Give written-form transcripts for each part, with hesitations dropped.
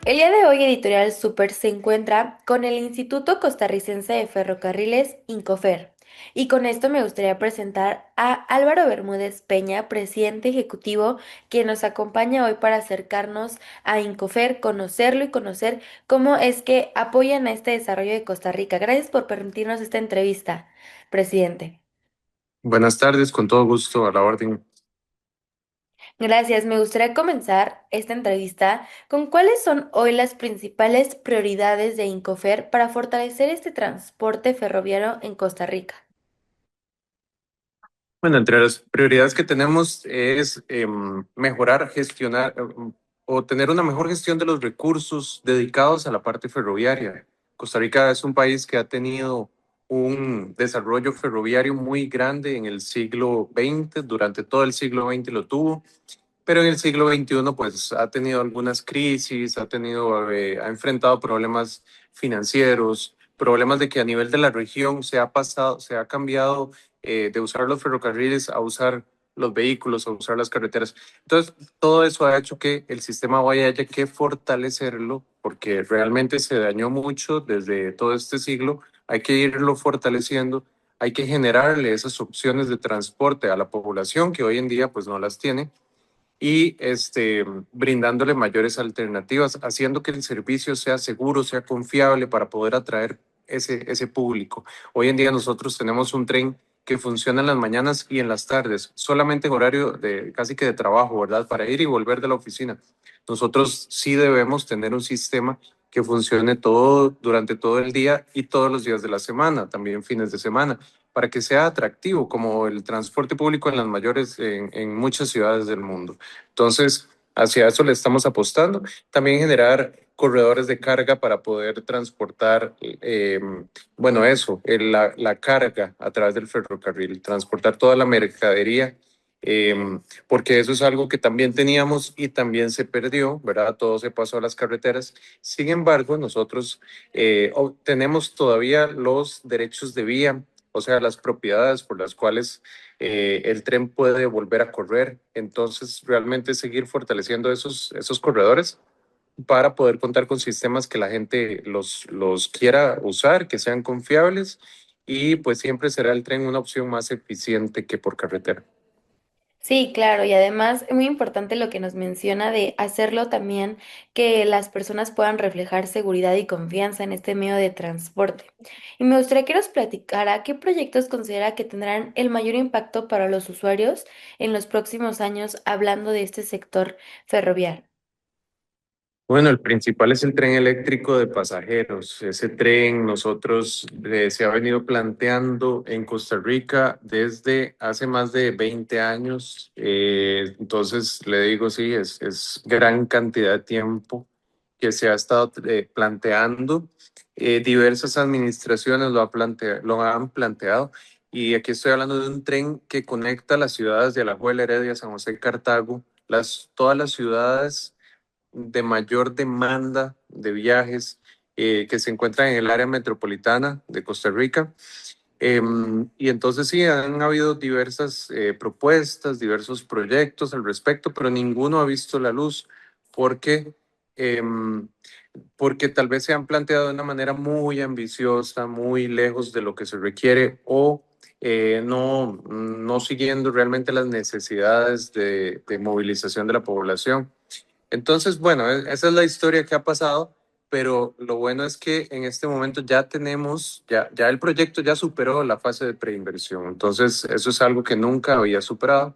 El día de hoy Editorial Super se encuentra con el Instituto Costarricense de Ferrocarriles, Incofer. Y con esto me gustaría presentar a Álvaro Bermúdez Peña, presidente ejecutivo, quien nos acompaña hoy para acercarnos a Incofer, conocerlo y conocer cómo es que apoyan a este desarrollo de Costa Rica. Gracias por permitirnos esta entrevista, presidente. Buenas tardes, con todo gusto a la orden. Gracias. Me gustaría comenzar esta entrevista con cuáles son hoy las principales prioridades de Incofer para fortalecer este transporte ferroviario en Costa Rica. Bueno, entre las prioridades que tenemos es mejorar, gestionar o tener una mejor gestión de los recursos dedicados a la parte ferroviaria. Costa Rica es un país que ha tenido un desarrollo ferroviario muy grande en el siglo XX, durante todo el siglo XX lo tuvo. Pero en el siglo XXI, pues ha tenido algunas crisis, ha enfrentado problemas financieros, problemas de que a nivel de la región se ha cambiado de usar los ferrocarriles a usar los vehículos, a usar las carreteras. Entonces, todo eso ha hecho que el sistema vaya haya que fortalecerlo, porque realmente se dañó mucho desde todo este siglo. Hay que irlo fortaleciendo, hay que generarle esas opciones de transporte a la población que hoy en día pues no las tiene y brindándole mayores alternativas, haciendo que el servicio sea seguro, sea confiable para poder atraer ese público. Hoy en día nosotros tenemos un tren que funciona en las mañanas y en las tardes, solamente en horario de casi que de trabajo, ¿verdad? Para ir y volver de la oficina. Nosotros sí debemos tener un sistema que funcione todo durante todo el día y todos los días de la semana, también fines de semana, para que sea atractivo como el transporte público en las mayores, en muchas ciudades del mundo. Entonces, hacia eso le estamos apostando. También generar corredores de carga para poder transportar, bueno, eso, la carga a través del ferrocarril, transportar toda la mercadería, eh, porque eso es algo que también teníamos y también se perdió, ¿verdad? Todo se pasó a las carreteras. Sin embargo, nosotros tenemos todavía los derechos de vía, o sea, las propiedades por las cuales el tren puede volver a correr. Entonces, realmente seguir fortaleciendo esos corredores para poder contar con sistemas que la gente los quiera usar, que sean confiables y pues siempre será el tren una opción más eficiente que por carretera. Sí, claro, y además es muy importante lo que nos menciona de hacerlo también que las personas puedan reflejar seguridad y confianza en este medio de transporte. Y me gustaría que nos platicara qué proyectos considera que tendrán el mayor impacto para los usuarios en los próximos años hablando de este sector ferroviario. Bueno, el principal es el tren eléctrico de pasajeros. Ese tren nosotros se ha venido planteando en Costa Rica desde hace más de 20 años. Entonces, le digo, sí, es gran cantidad de tiempo que se ha estado planteando. Diversas administraciones lo han planteado. Y aquí estoy hablando de un tren que conecta las ciudades de Alajuela, Heredia, San José y Cartago, todas las ciudades de mayor demanda de viajes que se encuentran en el área metropolitana de Costa Rica. Y entonces sí, han habido diversas propuestas, diversos proyectos al respecto, pero ninguno ha visto la luz porque, em, porque tal vez se han planteado de una manera muy ambiciosa, muy lejos de lo que se requiere o no siguiendo realmente las necesidades de movilización de la población. Entonces, bueno, esa es la historia que ha pasado, pero lo bueno es que en este momento ya tenemos, ya el proyecto ya superó la fase de preinversión. Entonces, eso es algo que nunca había superado.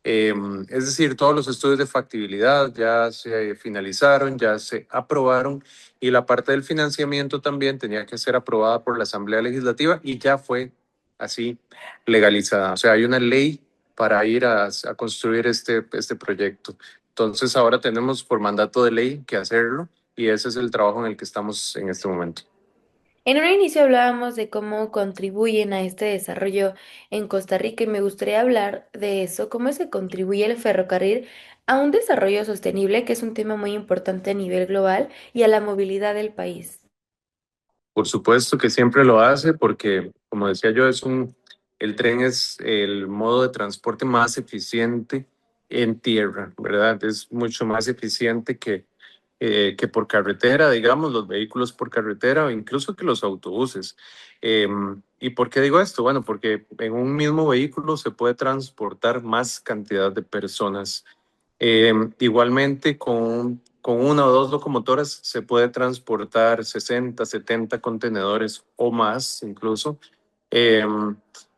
Eh, es decir, todos los estudios de factibilidad ya se finalizaron, ya se aprobaron y la parte del financiamiento también tenía que ser aprobada por la Asamblea Legislativa y ya fue así legalizada. O sea, hay una ley para ir a construir este proyecto. Entonces, ahora tenemos por mandato de ley que hacerlo y ese es el trabajo en el que estamos en este momento. En un inicio hablábamos de cómo contribuyen a este desarrollo en Costa Rica y me gustaría hablar de eso, cómo se contribuye el ferrocarril a un desarrollo sostenible, que es un tema muy importante a nivel global, y a la movilidad del país. Por supuesto que siempre lo hace porque, como decía yo, el tren es el modo de transporte más eficiente en tierra, ¿verdad? Es mucho más eficiente que por carretera, digamos, los vehículos por carretera o incluso que los autobuses. ¿Y por qué digo esto? Bueno, porque en un mismo vehículo se puede transportar más cantidad de personas. Igualmente, con una o dos locomotoras se puede transportar 60, 70 contenedores o más incluso. Eh,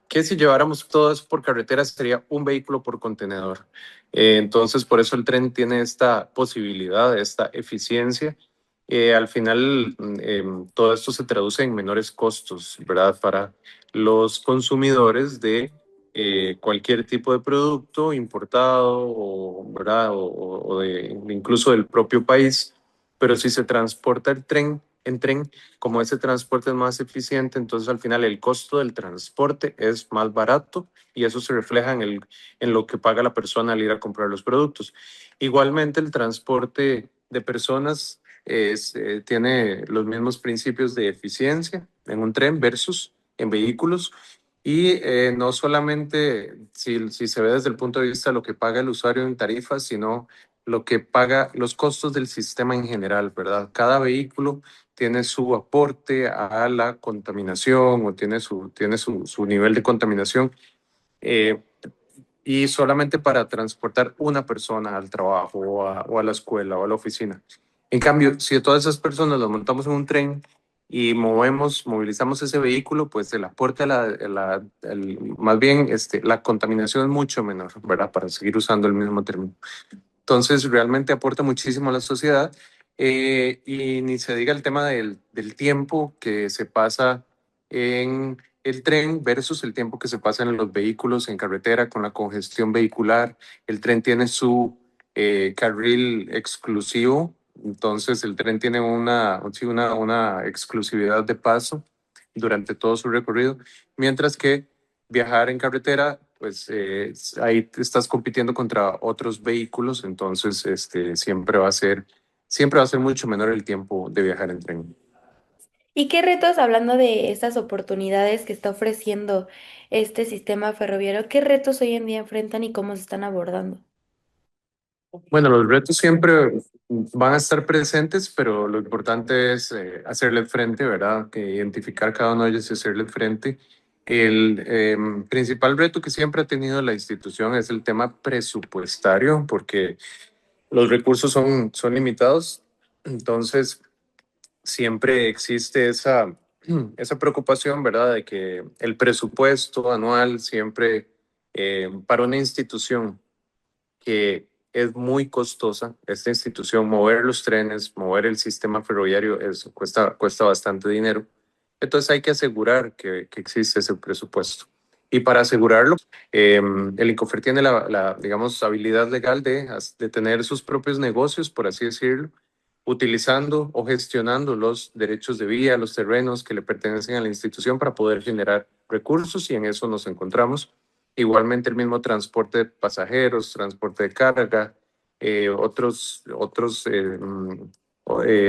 que si lleváramos todo eso por carretera sería un vehículo por contenedor. Entonces, por eso el tren tiene esta posibilidad, esta eficiencia. Al final, todo esto se traduce en menores costos, ¿verdad? Para los consumidores de cualquier tipo de producto importado o, ¿verdad? O de, incluso del propio país. Pero si se transporta en tren, como ese transporte es más eficiente, entonces al final el costo del transporte es más barato y eso se refleja en lo que paga la persona al ir a comprar los productos. Igualmente, el transporte de personas tiene los mismos principios de eficiencia en un tren versus en vehículos. Y no solamente si se ve desde el punto de vista de lo que paga el usuario en tarifas, sino lo que paga los costos del sistema en general, ¿verdad? Cada vehículo tiene su aporte a la contaminación o tiene su nivel de contaminación. eh, y solamente para transportar una persona al trabajo o a la escuela o a la oficina. En cambio, si a todas esas personas las montamos en un tren y movilizamos ese vehículo, pues el aporte más bien la contaminación es mucho menor, ¿verdad? Para seguir usando el mismo término. Entonces, realmente aporta muchísimo a la sociedad y ni se diga el tema del tiempo que se pasa en el tren versus el tiempo que se pasa en los vehículos en carretera con la congestión vehicular. El tren tiene su carril exclusivo, entonces el tren tiene sí, una exclusividad de paso durante todo su recorrido, mientras que viajar en carretera, pues ahí te estás compitiendo contra otros vehículos, entonces siempre va a ser mucho menor el tiempo de viajar en tren. ¿Y qué retos, hablando de estas oportunidades que está ofreciendo este sistema ferroviario, qué retos hoy en día enfrentan y cómo se están abordando? Bueno, los retos siempre van a estar presentes, pero lo importante es hacerle frente, ¿verdad? Que identificar cada uno de ellos y hacerle frente. El principal reto que siempre ha tenido la institución es el tema presupuestario, porque los recursos son limitados. Entonces, siempre existe esa preocupación, ¿verdad? De que el presupuesto anual siempre, para una institución que es muy costosa, esta institución, mover los trenes, mover el sistema ferroviario, cuesta bastante dinero. Entonces hay que asegurar que existe ese presupuesto. Y para asegurarlo, el Incofer tiene digamos, habilidad legal de tener sus propios negocios, por así decirlo, utilizando o gestionando los derechos de vía, los terrenos que le pertenecen a la institución para poder generar recursos y en eso nos encontramos. Igualmente el mismo transporte de pasajeros, transporte de carga, otros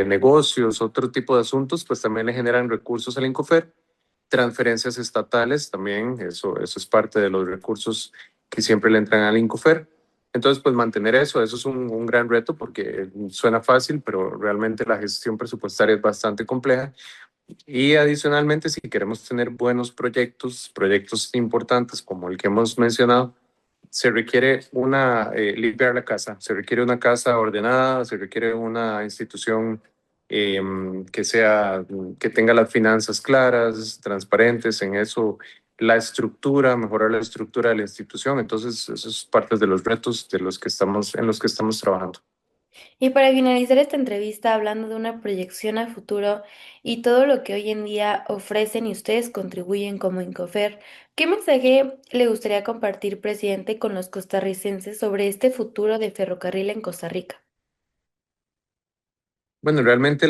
negocios, otro tipo de asuntos, pues también le generan recursos al Incofer. Transferencias estatales también, eso es parte de los recursos que siempre le entran al Incofer. Entonces, pues mantener eso es un gran reto porque suena fácil, pero realmente la gestión presupuestaria es bastante compleja. Y adicionalmente, si queremos tener buenos proyectos importantes como el que hemos mencionado, se requiere limpiar la casa, se requiere una casa ordenada, se requiere una institución eh, que tenga las finanzas claras, transparentes, en eso mejorar la estructura de la institución. Entonces, eso es parte de los retos en los que estamos trabajando. Y para finalizar esta entrevista, hablando de una proyección a futuro y todo lo que hoy en día ofrecen y ustedes contribuyen como Incofer, ¿qué mensaje le gustaría compartir, presidente, con los costarricenses sobre este futuro de ferrocarril en Costa Rica? Bueno, realmente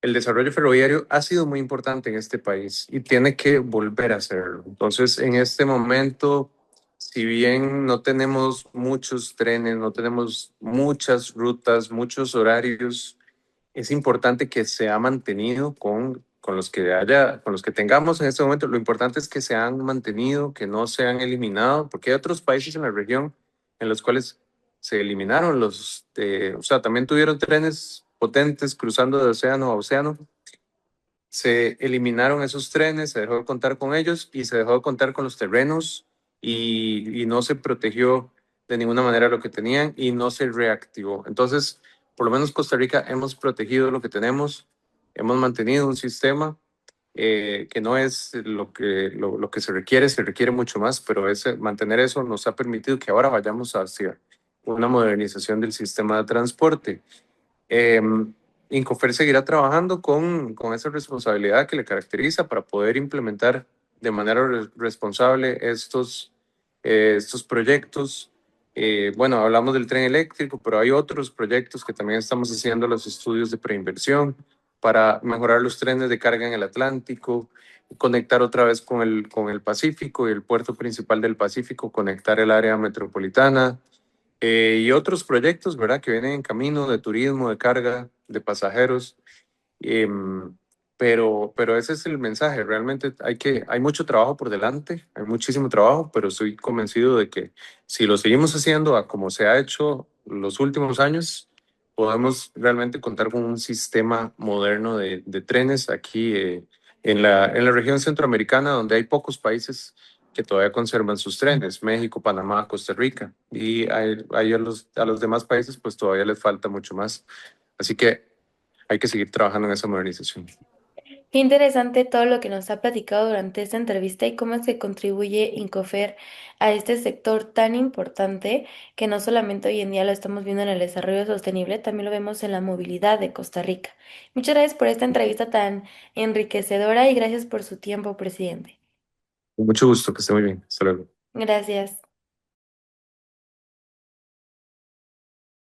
el desarrollo ferroviario ha sido muy importante en este país y tiene que volver a serlo. Entonces, en este momento, si bien no tenemos muchos trenes, no tenemos muchas rutas, muchos horarios, es importante que se ha mantenido con los que tengamos en este momento. Lo importante es que se han mantenido, que no se han eliminado, porque hay otros países en la región en los cuales se eliminaron o sea, también tuvieron trenes potentes cruzando de océano a océano. Se eliminaron esos trenes, se dejó de contar con ellos y se dejó de contar con los terrenos y no se protegió de ninguna manera lo que tenían y no se reactivó. Entonces, por lo menos Costa Rica hemos protegido lo que tenemos, hemos mantenido un sistema que no es lo que se requiere mucho más, pero mantener eso nos ha permitido que ahora vayamos hacia una modernización del sistema de transporte. Eh, Incofer seguirá trabajando con esa responsabilidad que le caracteriza para poder implementar de manera responsable estos proyectos. Bueno, hablamos del tren eléctrico, pero hay otros proyectos que también estamos haciendo los estudios de preinversión para mejorar los trenes de carga en el Atlántico, conectar otra vez con el Pacífico y el puerto principal del Pacífico, conectar el área metropolitana y otros proyectos, ¿verdad? Que vienen en camino de turismo, de carga, de pasajeros. Em, pero ese es el mensaje. Realmente hay mucho trabajo por delante, hay muchísimo trabajo, pero estoy convencido de que si lo seguimos haciendo a como se ha hecho los últimos años, podemos realmente contar con un sistema moderno de trenes aquí en la región centroamericana, donde hay pocos países que todavía conservan sus trenes, México, Panamá, Costa Rica, y a los demás países pues todavía les falta mucho más. Así que hay que seguir trabajando en esa modernización. Qué interesante todo lo que nos ha platicado durante esta entrevista y cómo es que contribuye Incofer a este sector tan importante que no solamente hoy en día lo estamos viendo en el desarrollo sostenible, también lo vemos en la movilidad de Costa Rica. Muchas gracias por esta entrevista tan enriquecedora y gracias por su tiempo, presidente. Con mucho gusto, que esté muy bien. Hasta luego. Gracias.